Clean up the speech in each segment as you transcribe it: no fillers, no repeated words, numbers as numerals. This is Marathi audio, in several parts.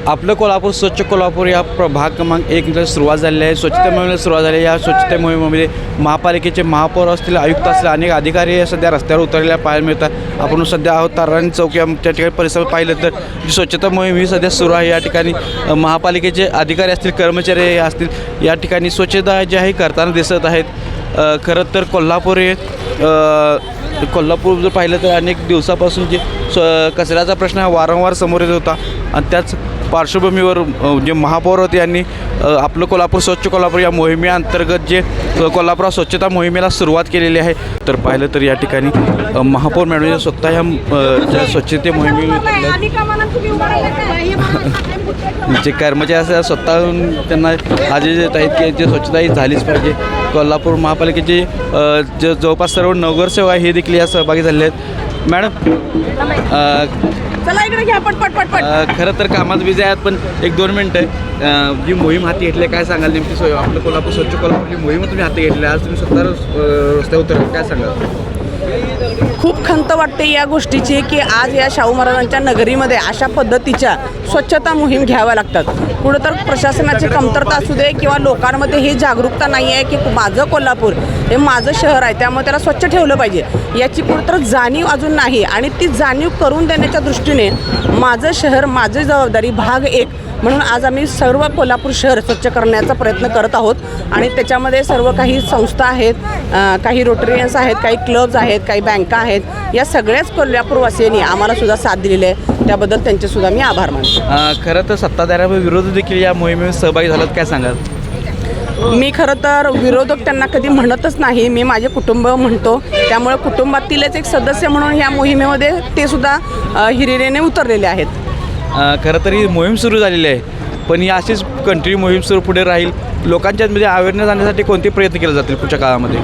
आपलं कोल्हापूर स्वच्छ कोल्हापूर या भाग क्रमांक 1 सुरुवात झालेली आहे. स्वच्छता मोहिमेला सुरुवात झाली आहे. या स्वच्छता मोहिमेमध्ये महापालिकेचे महापौर असतील, आयुक्त असतील, अनेक अधिकारी सध्या रस्त्यावर उतरलेल्या पाहायला मिळतात. आपण सध्या आहोत तारांनी चौक या त्या ठिकाणी परिसर पाहिलं तर जी स्वच्छता मोहीम ही सध्या सुरू आहे. या ठिकाणी महापालिकेचे अधिकारी असतील, कर्मचारी असतील, या ठिकाणी स्वच्छता जी आहे करताना दिसत आहेत. खरं तर कोल्हापूर जर पाहिलं तर अनेक दिवसापासून जे कचऱ्याचा प्रश्न हा वारंवार समोर येत होता आणि त्याच पार्श्वभूमीवर जे महापौर होते यांनी आपलं कोल्हापूर स्वच्छ कोल्हापूर या मोहिमेअंतर्गत जे कोल्हापूर स्वच्छता मोहिमेला सुरुवात केलेली आहे. तर पाहिलं तर या ठिकाणी महापौर मॅडम स्वतः ह्या स्वच्छते मोहिमेमध्ये जे कर्मचारी असतात स्वतःहून त्यांना आदेश देत आहेत की जे स्वच्छता ही झालीच पाहिजे. कोल्हापूर महापालिकेचे जे जवळपास सर्व नगरसेवक हे देखील या सहभागी झाले आहेत. मॅडम चला इकडे घ्या पटपट. खरं तर कामात बिझी आहेत पण 1-2 मिनटं जी मोहीम हाती घेतली काय सांगाल नेमकी आपलं कोल्हापूर स्वच्छ कोल्हापूर मोहीम तुम्ही हाती घेतली आज तुम्ही स्वतः रस्त्यावर उतरले काय सांगाल? खूप खंत वाटते या गोष्टीची की आज या शाहू महाराजांच्या नगरीमध्ये अशा पद्धतीच्या स्वच्छता मोहीम घ्याव्या लागतात. कुठं तर प्रशासनाची कमतरता असू दे किंवा लोकांमध्ये ही जागरूकता नाही आहे की माझं कोल्हापूर हे माझं शहर आहे त्यामुळे त्याला स्वच्छ ठेवलं पाहिजे याची कुठं तर जाणीव अजून नाही. आणि ती जाणीव करून देण्याच्या दृष्टीने माझं शहर माझी जबाबदारी भाग 1 म्हणून आज आम्ही सर्व कोल्हापूर शहर स्वच्छ करण्याचा प्रयत्न करत आहोत. आणि त्याच्यामध्ये सर्व काही संस्था आहेत, काही रोटरियन्स आहेत, काही क्लब्स आहेत, काही बँका आहेत. या सगळ्याच कोल्हापूरवासियांनी आम्हाला सुद्धा साथ दिलेली आहे त्याबद्दल त्यांचेसुद्धा मी आभार मानतो. खरं तर सत्ताधाऱ्यांविरोध देखील या मोहिमेत सहभागी झालात काय सांगाल? मी खरं तर विरोधक त्यांना कधी म्हणतच नाही, मी माझे कुटुंब म्हणतो. त्यामुळे कुटुंबातीलच एक सदस्य म्हणून ह्या मोहिमेमध्ये ते सुद्धा हिरिरीने उतरलेले आहेत. खरं तर ही मोहीम सुरू झालेली आहे पण ही अशीच कंटिन्यू मोहीम सुरू पुढे राहील. लोकांच्यामध्ये अवेअरनेस आणण्यासाठी कोणते प्रयत्न केले जातील पुढच्या काळामध्ये?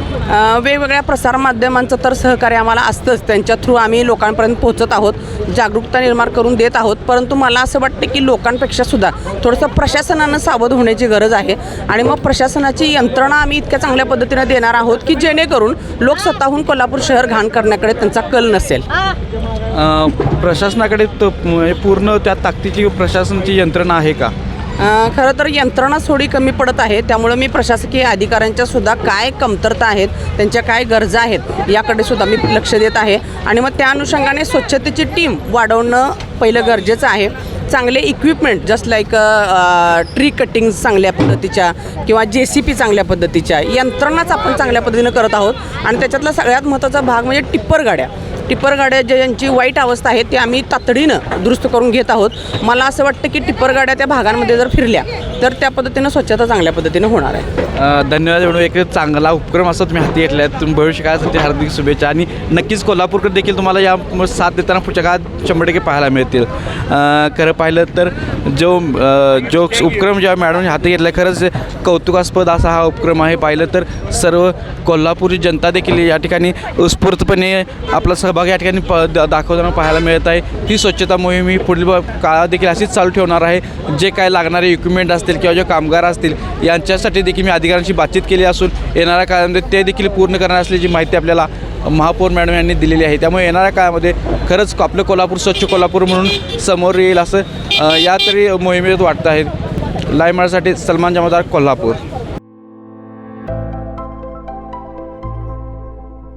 वेगवेगळ्या प्रसारमाध्यमांचं तर सहकार्य आम्हाला असतंच. त्यांच्या थ्रू आम्ही लोकांपर्यंत पोहोचत आहोत, जागरूकता निर्माण करून देत आहोत. परंतु मला असं वाटतं की लोकांपेक्षा सुद्धा थोडंसं प्रशासनानं सावध होण्याची गरज आहे. आणि मग प्रशासनाची यंत्रणा आम्ही इतक्या चांगल्या पद्धतीनं देणार आहोत की जेणेकरून लोक स्वतःहून कोल्हापूर शहर घाण करण्याकडे त्यांचा कल नसेल. प्रशासनाकडे पूर्ण त्या ताकदीची प्रशासनाची यंत्रणा आहे का? खरं तर यंत्रणा थोडी कमी पडत आहे. त्यामुळे मी प्रशासकीय अधिकाऱ्यांच्या सुद्धा काय कमतरता आहेत, त्यांच्या काय गरजा आहेत याकडे सुद्धा मी लक्ष देत आहे. आणि मग त्या अनुषंगाने स्वच्छतेची टीम वाढवणं पहिलं गरजेचं आहे. चांगले equipment just like tree cuttings चांगल्या पद्धतीच्या किंवा JCP चांगल्या पद्धतीच्या यंत्रणाच आपण चांगल्या पद्धतीनं करत आहोत. आणि त्याच्यातला सगळ्यात महत्त्वाचा भाग म्हणजे टिप्पर गाड्या ज्यांची वाईट अवस्था आहे ते आम्ही तातडीनं दुरुस्त करून घेत आहोत. मला असं वाटतं की टिप्पर गाड्या त्या भागांमध्ये जर फिरल्या तर त्या पद्धतीनं स्वच्छता चांगल्या पद्धतीनं होणार आहे. धन्यवाद म्हणून एक चांगला उपक्रम असं तुम्ही हाती घेतला आहे. तुम्ही भविष्य काळासाठी हार्दिक शुभेच्छा आणि नक्कीच कोल्हापूरकडे देखील तुम्हाला या साथ देताना पुढच्या काळात 100% पाहायला मिळतील. खरं पाहिलं तर जो उपक्रम जेव्हा मॅडमने हाती घेतला आहे खरंच कौतुकास्पद असा हा उपक्रम आहे. पाहिलं तर सर्व कोल्हापुरी जनता देखील या ठिकाणी उत्स्फूर्तपणे आपला सहभाग या ठिकाणी दाखवताना पाहायला मिळत आहे. ही स्वच्छता मोहीम ही पुढील काळात देखील अशीच चालू ठेवणार आहे. जे काय लागणारे इक्विपमेंट असतील किंवा जे कामगार असतील यांच्यासाठी देखील मी अधिकाऱ्यांशी बातचीत केली असून येणाऱ्या काळामध्ये ते देखील पूर्ण करणार असल्याची माहिती आपल्याला महापौर मॅडम यांनी दिलेली आहे. त्यामुळे येणाऱ्या काळामध्ये खरंच आपलं कोल्हापूर स्वच्छ कोल्हापूर म्हणून समोर येईल असं या तरी मोहिमेत वाटतं आहे. लाईव्ह मराठीसाठी सलमान जमादार, कोल्हापूर.